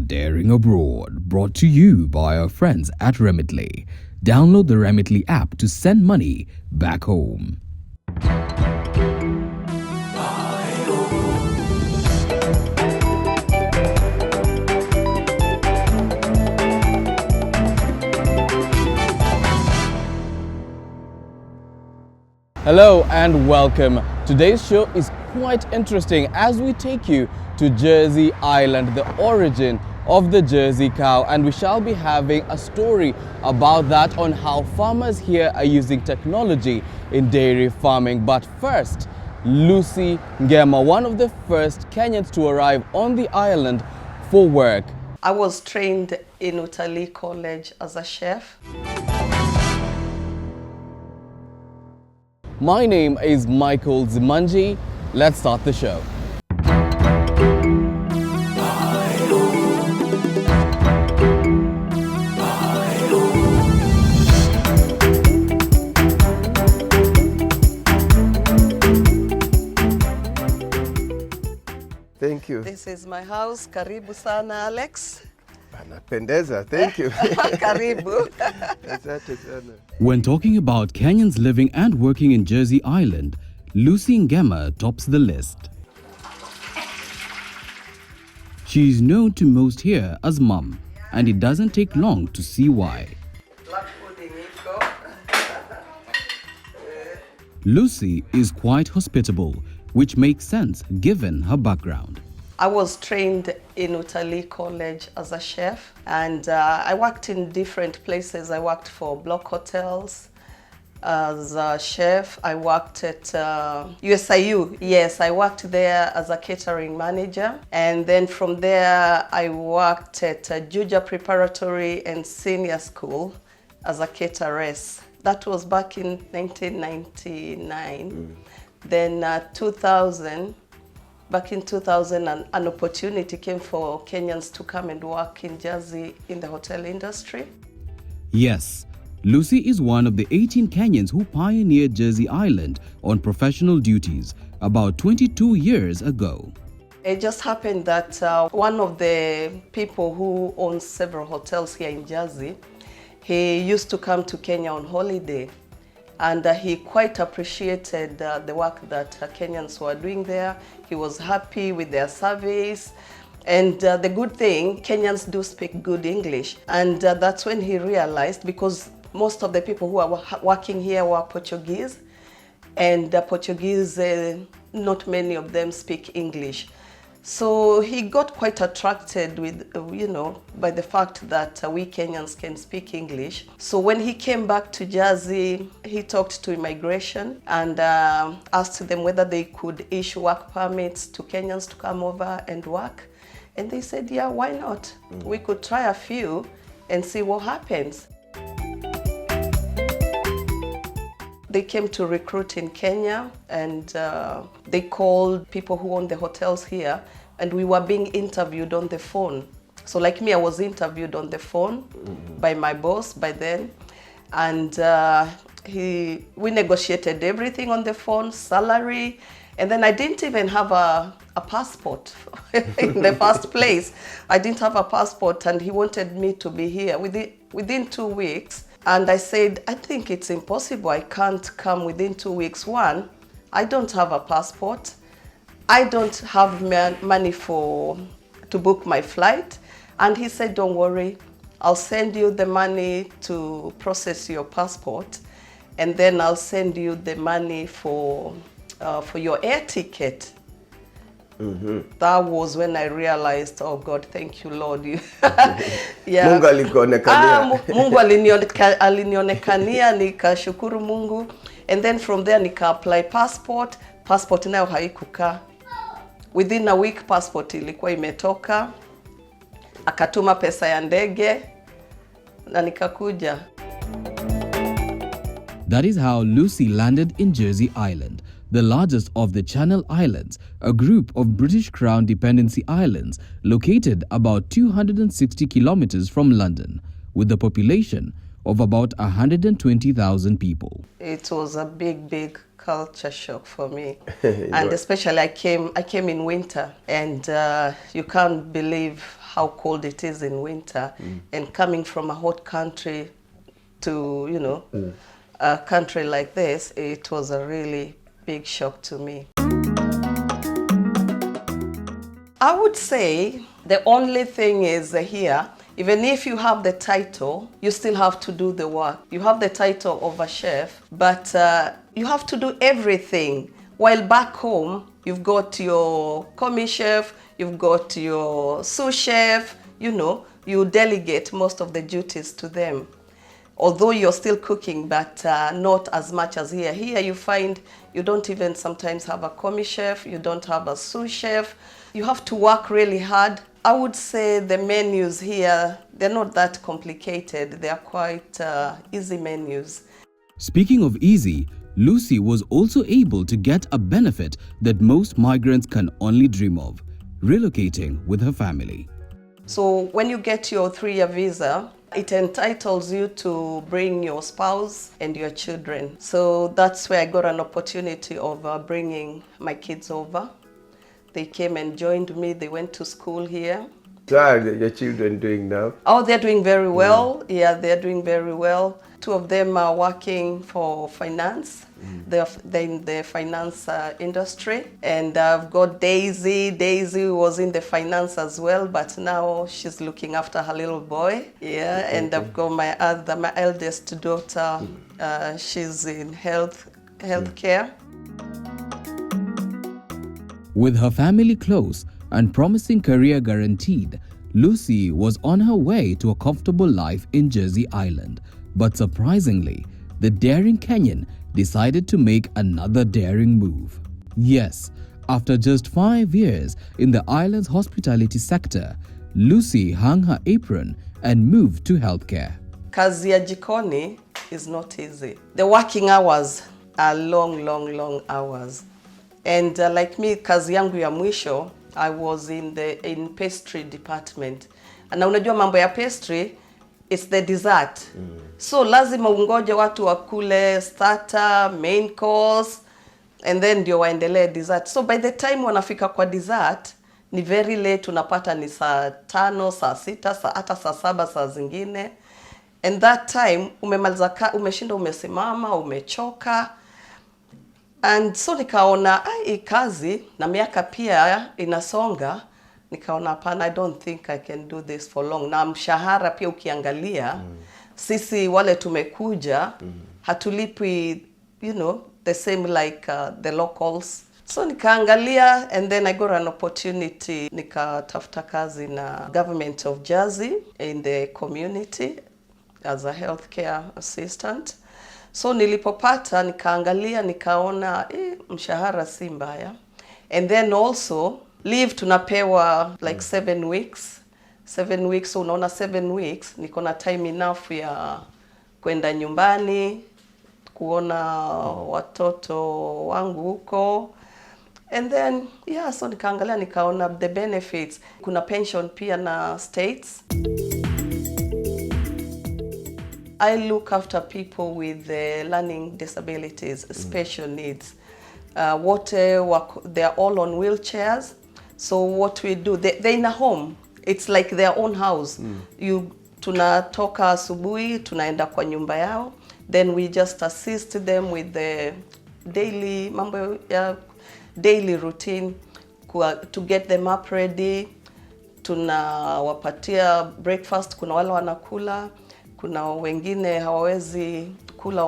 Daring Abroad, brought to you by our friends at Remitly. Download the Remitly app to send money back home. Hello and welcome. Today's show is quite interesting as we take you to Jersey Island, the origin of the Jersey cow, and we shall be having a story about that on how farmers here are using technology in dairy farming. But first, Lucy Ngema, one of the first Kenyans to arrive on the island for work. I was trained in Utalii College as a chef. My name is Michael Zimanji. Let's start the show. Thank you. This is my house. Karibu sana, Alex. Anapendeza. Thank you. Karibu. Asante sana. When talking about Kenyans living and working in Jersey Island, Lucy Ngema tops the list. She is known to most here as Mum, and it doesn't take long to see why. Black pudding, Lucy is quite hospitable, which makes sense given her background. I was trained in Utalii College as a chef, and I worked in different places. I worked for block hotels as a chef. I worked at USIU. Yes, I worked there as a catering manager. And then from there, I worked at Juja Preparatory and Senior School as a cateress. That was back in 1999. Then 2000, back in 2000, an opportunity came for Kenyans to come and work in Jersey in the hotel industry. Yes, Lucy is one of the 18 Kenyans who pioneered Jersey Island on professional duties about 22 years ago. It just happened that one of the people who owns several hotels here in Jersey, he used to come to Kenya on holiday. And he quite appreciated the work that Kenyans were doing there. He was happy with their service. And the good thing, Kenyans do speak good English. And that's when he realized, because most of the people who are working here were Portuguese. And Portuguese, not many of them speak English. So he got quite attracted with, by the fact that we Kenyans can speak English. So when he came back to Jersey, he talked to immigration and asked them whether they could issue work permits to Kenyans to come over and work. And they said, yeah, why not? We could try a few and see what happens. They came to recruit in Kenya, and they called people who own the hotels here, and we were being interviewed on the phone. So like me, I was interviewed on the phone by my boss by then, and we negotiated everything on the phone, salary, and then I didn't even have a passport in the first place. I didn't have a passport, and he wanted me to be here within 2 weeks. And I said, I think it's impossible. I can't come within 2 weeks. One, I don't have a passport. I don't have money to book my flight. And he said, don't worry, I'll send you the money to process your passport. And then I'll send you the money for your air ticket. That was when I realized, oh God, thank you, Lord. Yeah. Mungu alikuonekania. Mungu alinionekania, nikashukuru Mungu. And then from there nika-apply passport. Passport nayo haikukaa. Within a week passport ilikuwa imetoka. Akatuma pesa ya ndege na nikakuja. That is how Lucy landed in Jersey Island, the largest of the Channel Islands, a group of British Crown dependency islands located about 260 kilometers from London, with a population of about 120,000 people. It was a big culture shock for me. And especially I came in winter, and you can't believe how cold it is in winter. And coming from a hot country to, you know, a country like this, it was a really big shock to me. I would say the only thing is here, even if you have the title, you still have to do the work. You have the title of a chef, but you have to do everything. While back home, you've got your commis chef, you've got your sous chef, you know, you delegate most of the duties to them. Although you're still cooking, but not as much as here. Here you find you don't even sometimes have a commis chef, you don't have a sous chef. You have to work really hard. I would say the menus here, they're not that complicated. They're quite easy menus. Speaking of easy, Lucy was also able to get a benefit that most migrants can only dream of: relocating with her family. So when you get your 3-year visa, it entitles you to bring your spouse and your children. So that's where I got an opportunity of bringing my kids over. They came and joined me. They went to school here. So how are your children doing now? Oh, they're doing very well. Yeah, they're doing very well. 2 of them are working for finance. They're in the finance industry. And I've got Daisy. Daisy was in the finance as well, but now she's looking after her little boy. Yeah, and I've got my eldest daughter. She's in healthcare. With her family close and promising career guaranteed, Lucy was on her way to a comfortable life in Jersey Island. But surprisingly, the daring Kenyan decided to make another daring move. Yes, after just 5 years in the island's hospitality sector, Lucy hung her apron and moved to healthcare. Kazi ya jikoni is not easy. The working hours are long hours. And like me, kazi yangu ya mwisho, I was in pastry department. Na unajua mambo ya pastry, it's the dessert. So lazima ungoje watu wakule starter, main course, and then ndio waendelee dessert. So by the time wanafika kwa dessert, ni very late, unapata ni saa 5, saa 6, hata saa 7 saa zingine. And that time, umeshinda umesimama, umechoka. And so nikaona hii kazi na miaka pia inasonga, nikaona hapana, I don't think I can do this for long. Na mshahara pia ukiangalia, sisi wale tumekuja, hatulipwi, you know, the same like the locals. So nikaangalia, and then I got an opportunity, nikatafuta kazi na government of Jersey in the community as a healthcare assistant. So nilipopata, nikaangalia, nikaona mshahara si mbaya. And then also leave tunapewa like 7 weeks. 7 weeks, so unaona 7 weeks niko na time enough ya kwenda nyumbani, kuona watoto wangu huko. And then yeah, so nikaangalia, nikaona the benefits. Kuna pension pia na states. I look after people with learning disabilities, special needs. They're all on wheelchairs. So what we do, they're in a home. It's like their own house. Tunatoka asubuhi, tunaenda kwa nyumba yao. Then we just assist them with the daily routine to get them up ready. Tunawapatia breakfast, kuna wale wanakula. Kuna wengine hawawezi kula,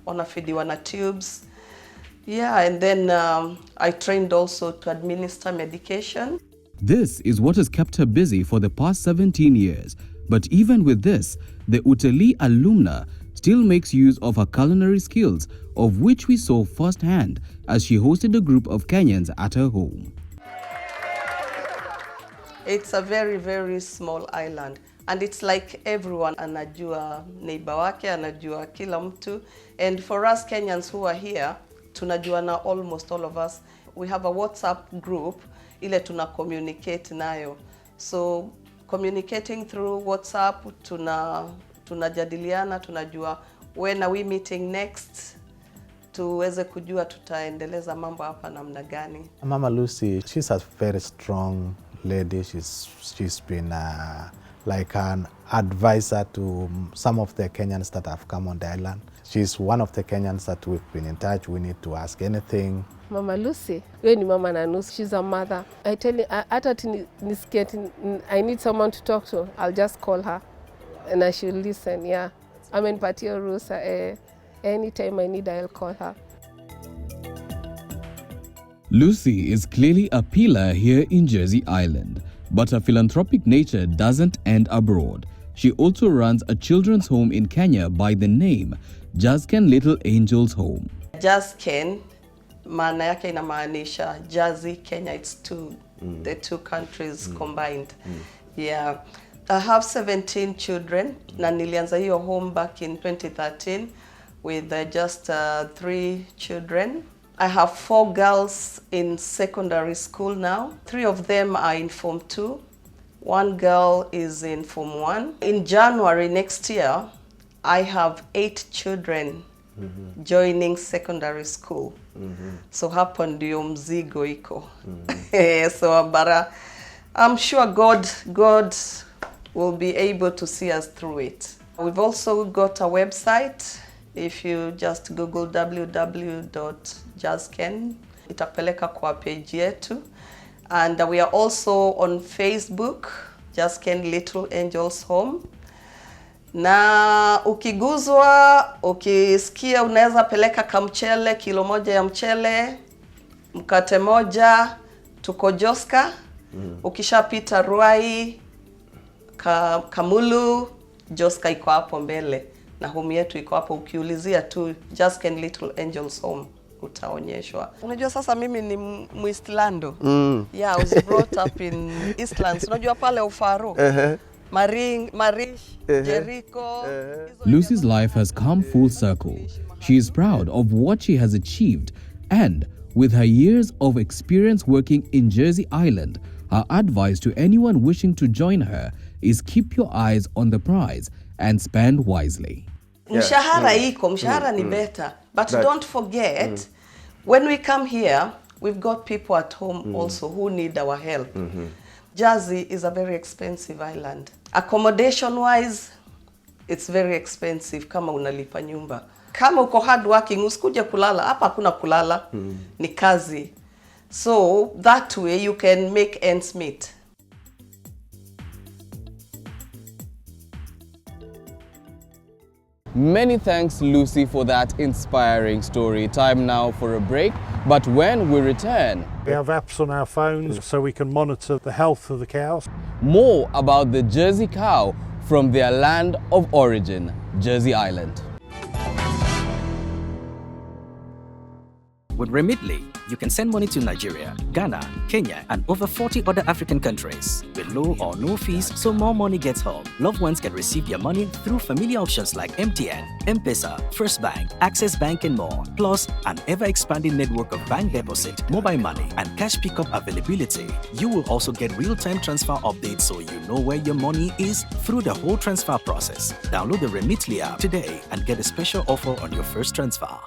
wanafidiwa na tubes. Yeah, and then I trained also to administer medication. This is what has kept her busy for the past 17 years. But even with this, the Utali alumna still makes use of her culinary skills, of which we saw firsthand as she hosted a group of Kenyans at her home. It's a very small island. And it's like everyone anajua neighbor wake, anajua kila mtu. And for us Kenyans who are here, tunajuana almost all of us. We have a WhatsApp group, ile tuna communicate nayo. So communicating through WhatsApp, tunajadiliana, tunajua when are we meeting next, tuweze kujua tutaendeleza mambo hapa namna gani. Mama Lucy, she's a very strong lady. She's been like an advisor to some of the Kenyans that have come on the island. She's one of the Kenyans that we've been in touch. We need to ask anything. Mama Lucy, wewe ni mama na nusu. She's a mother. I tell you, hata nisikie I need someone to talk to, I'll just call her and she'll listen. Yeah, amenipatia ruhusa. Anytime I need, I'll call her. Lucy is clearly a pillar here in Jersey Island, but her philanthropic nature doesn't end abroad. She also runs a children's home in Kenya by the name Jersey Little Angels Home. Jersey, maana yake inamaanisha Jersey, Kenya. It's the two countries combined. Yeah. I have 17 children. Na nilianza hiyo home back in 2013 with just 3 children. I have 4 girls in secondary school now. 3 of them are in Form 2. 1 girl is in Form 1. In January next year, I have 8 children joining secondary school. So hapo ndio mzigo iko. So but I'm sure God will be able to see us through it. We've also got a website. If you just Google www.jersey, itapeleka kwa page yetu. And we are also on Facebook, Jersey Little Angels Home. Na ukiguzwa, ukisikia unaweza peleka kamchele, kilo moja ya mchele, mkate moja, tuko Joska. Ukishapita Ruai, Kamulu, Joska iko hapo mbele. Na home yetu iko hapo, ukiulizia tu Jersey Little Angels Home utaonyeshwa. Unajua sasa mimi ni Muistlando. Yeah, I was brought up in Eastlands. Unajua pale Ufaru. Marish, Jericho. Lucy's life has come full circle. She is proud of what she has achieved, and with her years of experience working in Jersey Island, her advice to anyone wishing to join her is keep your eyes on the prize and spend wisely. Mshahara iko, mshahara ni better. But don't forget, when we come here, we've got people at home also who need our help. Jersey is a very expensive island. Accommodation-wise, it's very expensive kama unalipa nyumba. Kama uko hard working, usikuje kulala. Hapa hakuna kulala, ni kazi. So that way you can make ends meet. Many thanks, Lucy, for that inspiring story. Time now for a break, but when we return, we have apps on our phones so we can monitor the health of the cows. More about the Jersey cow from their land of origin, Jersey Island. With Remitly, you can send money to Nigeria, Ghana, Kenya, and over 40 other African countries with low or no fees, so more money gets home. Loved ones can receive their money through familiar options like MTN, M-Pesa, First Bank, Access Bank, and more. Plus, an ever-expanding network of bank deposit, mobile money, and cash pickup availability. You will also get real-time transfer updates so you know where your money is through the whole transfer process. Download the Remitly app today and get a special offer on your first transfer.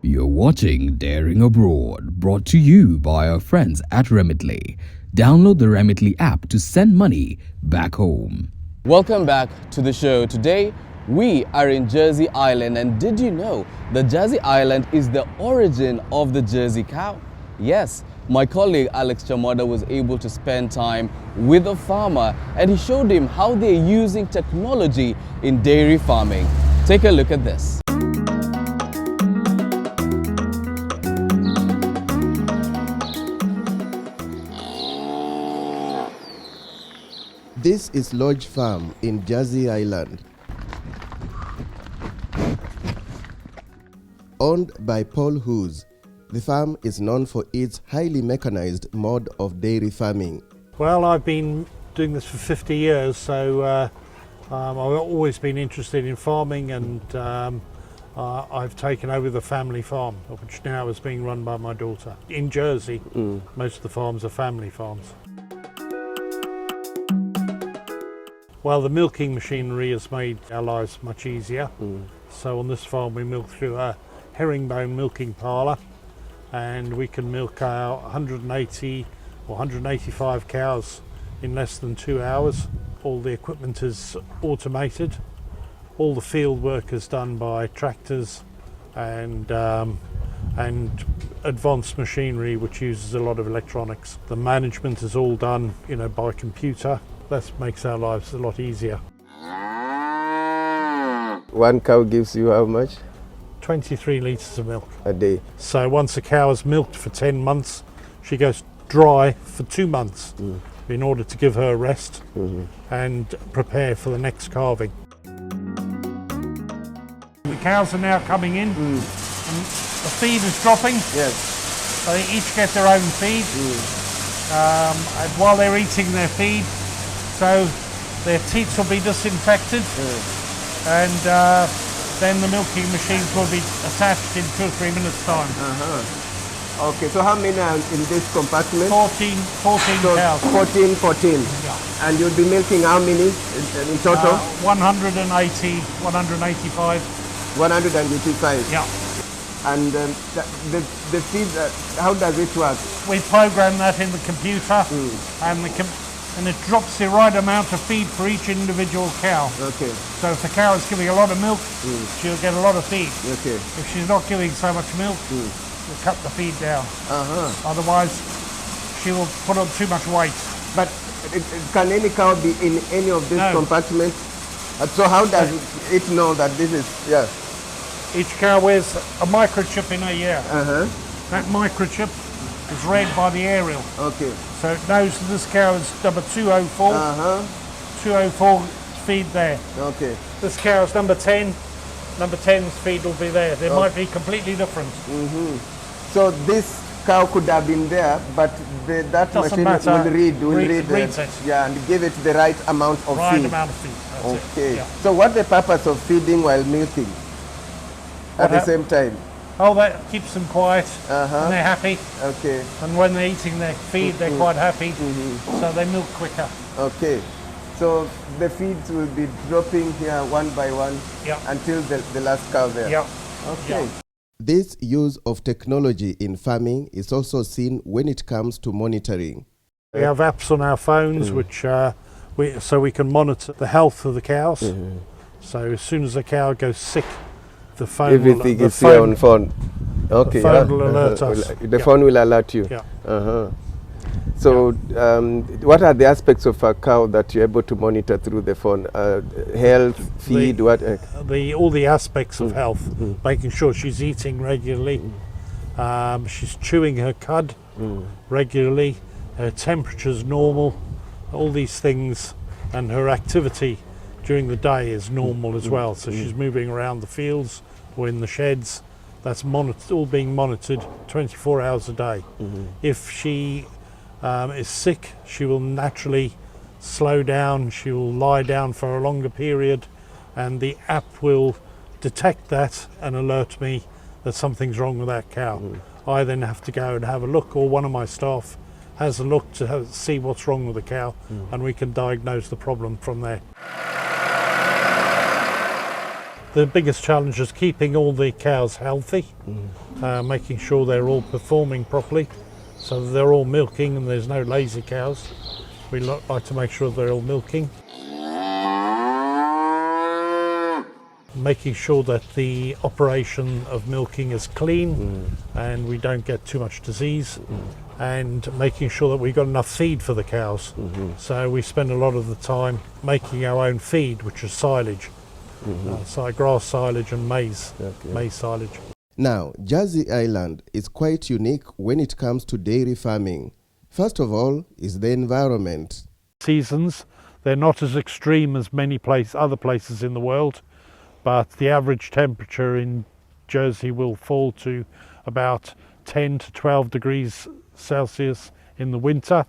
You're watching Daring Abroad, brought to you by our friends at Remitly. Download the Remitly app to send money back home. Welcome back to the show. Today, we are in Jersey Island, and did you know that Jersey Island is the origin of the Jersey cow? Yes, my colleague Alex Chamoda was able to spend time with a farmer, and he showed him how they're using technology in dairy farming. Take a look at this. This is Lodge Farm in Jersey Island. Owned by Paul Hughes, the farm is known for its highly mechanized mode of dairy farming. Well, I've been doing this for 50 years, so I've always been interested in farming, and I've taken over the family farm, which now is being run by my daughter. In Jersey, most of the farms are family farms. Well, the milking machinery has made our lives much easier. So on this farm we milk through a herringbone milking parlour, and we can milk our 180 or 185 cows in less than 2 hours. All the equipment is automated. All the field work is done by tractors and advanced machinery which uses a lot of electronics. The management is all done, by computer. That makes our lives a lot easier. One cow gives you how much 23 litres of milk. a day? So once a cow is milked for 10 months, she goes dry for 2 months in order to give her a rest and prepare for the next calving. The cows are now coming in and the feed is dropping. Yes. So they each get their own feed. And while they're eating their feed, so their teats will be disinfected, and then the milking machines will be attached in 2 or 3 minutes' time. Okay, so how many are in this compartment? 14 cows. 14. Yeah. And you'll be milking how many in total? 180, 185. 185. Yeah. And the feed, how does it work? We program that in the computer, and it drops the right amount of feed for each individual cow. Okay. So if the cow is giving a lot of milk, she'll get a lot of feed. Okay. If she's not giving so much milk, we'll cut the feed down. Otherwise, she will put on too much weight. But can any cow be in any of these No. compartments? So how does it know that this is, Each cow wears a microchip in her ear. That microchip is read by the aerial. Okay. So it knows that this cow is number 204. 204 feed there. Okay. This cow is number 10. Number 10's feed will be there. They might be completely different. So this cow could have been there, but that Doesn't machine matter. will read Reads it. and give it the right amount of Right feed. amount of feed. That's Okay. it. Yeah. So what's the purpose of feeding while milking at the same time? Oh, that keeps them quiet and they're happy. Okay. And when they're eating their feed, they're quite happy. So they milk quicker. Okay. So the feeds will be dropping here one by one until the last cow there. Yeah. Okay. Yeah. This use of technology in farming is also seen when it comes to monitoring. We have apps on our phones which so we can monitor the health of the cows. So as soon as a cow goes sick, the phone Everything will, is here on phone. Okay. the phone will alert us. The phone will alert you. Yeah. So what are the aspects of a cow that you're able to monitor through the phone? Health, feed, All the aspects of health, making sure she's eating regularly, she's chewing her cud regularly, her temperature's normal, all these things, and her activity during the day is normal as well. So she's moving around the fields or in the sheds. That's all being monitored 24 hours a day. If she is sick, she will naturally slow down, she will lie down for a longer period, and the app will detect that and alert me that something's wrong with that cow. I then have to go and have a look, or one of my staff has a look to see what's wrong with the cow, and we can diagnose the problem from there. The biggest challenge is keeping all the cows healthy, making sure they're all performing properly, so that they're all milking and there's no lazy cows. We like to make sure they're all milking. Making sure that the operation of milking is clean and we don't get too much disease, and making sure that we've got enough feed for the cows. So we spend a lot of the time making our own feed, which is silage. So grass silage and maize silage. Now, Jersey Island is quite unique when it comes to dairy farming. First of all is the environment. Seasons, they're not as extreme as many other places in the world, but the average temperature in Jersey will fall to about 10 to 12 degrees Celsius in the winter,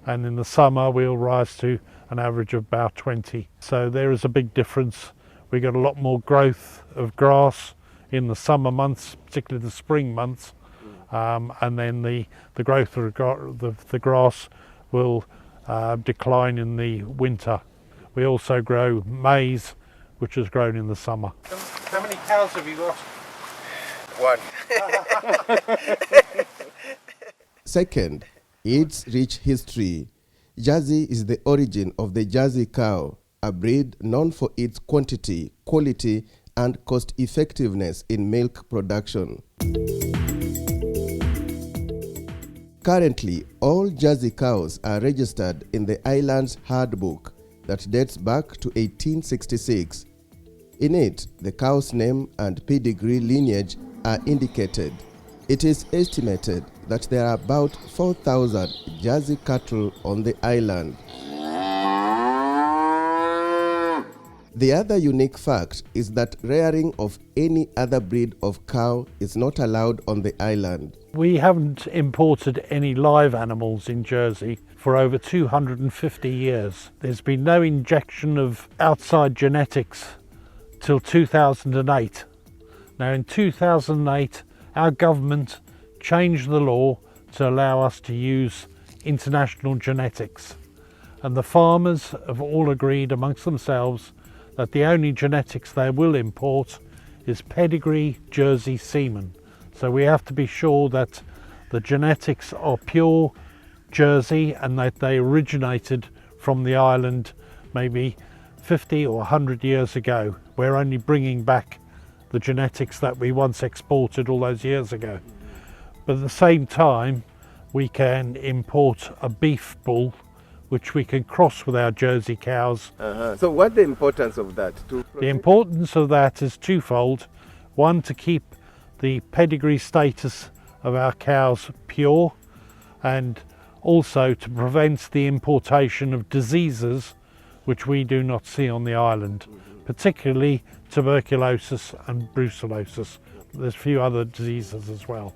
and in the summer we'll rise to an average of about 20. So there is a big difference. We get a lot more growth of grass in the summer months, particularly the spring months, and then the growth of the grass will decline in the winter We also grow maize, which is grown in the summer. How many cows have you got? One. Second, its rich history. Jersey is the origin of the Jersey cow, a breed known for its quantity, quality, and cost-effectiveness in milk production. Currently, all Jersey cows are registered in the island's herd book that dates back to 1866. In it, the cow's name and pedigree lineage are indicated. It is estimated that there are about 4,000 Jersey cattle on the island. The other unique fact is that rearing of any other breed of cow is not allowed on the island. We haven't imported any live animals in Jersey for over 250 years. There's been no injection of outside genetics till 2008. Now in 2008, our government changed the law to allow us to use international genetics. And the farmers have all agreed amongst themselves that the only genetics they will import is pedigree Jersey semen. So we have to be sure that the genetics are pure Jersey and that they originated from the island maybe 50 or 100 years ago. We're only bringing back the genetics that we once exported all those years ago. But at the same time, we can import a beef bull which we can cross with our Jersey cows. So what's the importance of that? The importance of that is twofold. One, to keep the pedigree status of our cows pure, and also to prevent the importation of diseases which we do not see on the island, particularly tuberculosis and brucellosis. There's a few other diseases as well.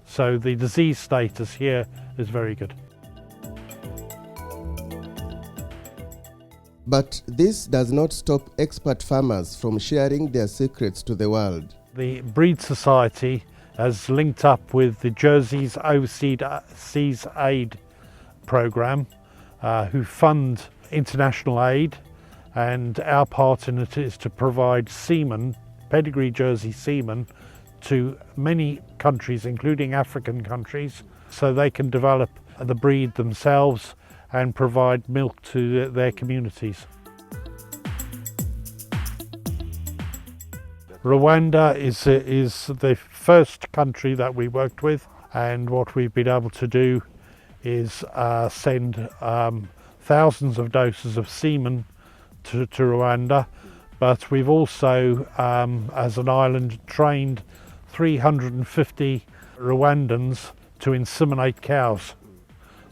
So the disease status here is very good. But this does not stop expert farmers from sharing their secrets to the world. The Breed Society has linked up with the Jersey's Overseas Aid Programme, who fund international aid, and our part in it is to provide semen, pedigree Jersey semen, to many countries, including African countries, so they can develop the breed themselves and provide milk to their communities. Rwanda is the first country that we worked with, and what we've been able to do is send thousands of doses of semen to Rwanda, but we've also, as an island, trained 350 Rwandans to inseminate cows.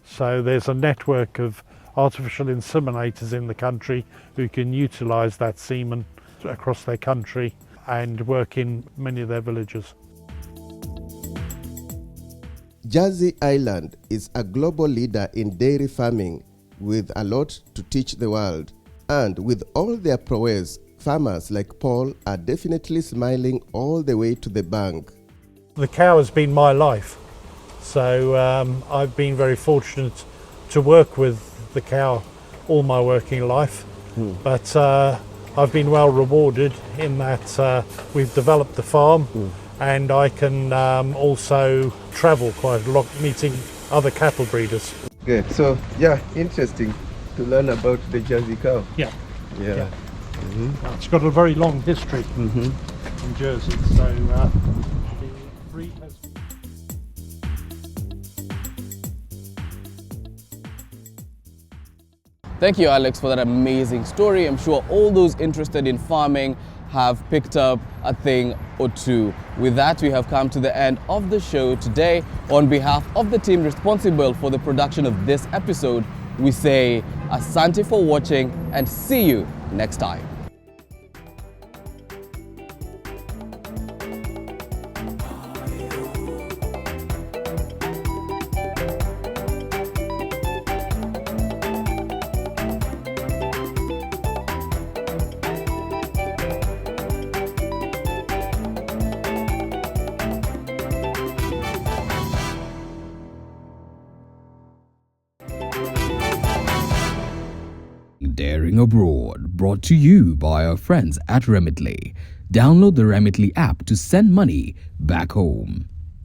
So there's a network of artificial inseminators in the country who can utilise that semen across their country and work in many of their villages. Jersey Island is a global leader in dairy farming with a lot to teach the world. And with all their prowess, farmers like Paul are definitely smiling all the way to the bank. The cow has been my life. So I've been very fortunate to work with the cow all my working life, but I've been well rewarded in that we've developed the farm, and I can also travel quite a lot, meeting other cattle breeders. Good. So, yeah, interesting to learn about the Jersey cow. Yeah. Yeah. It's got a very long history in Jersey, so the breed has... Thank you, Alex, for that amazing story. I'm sure all those interested in farming have picked up a thing or two. With that, we have come to the end of the show today. On behalf of the team responsible for the production of this episode, we say asante for watching and see you next time. Daring Abroad, brought to you by our friends at Remitly. Download the Remitly app to send money back home.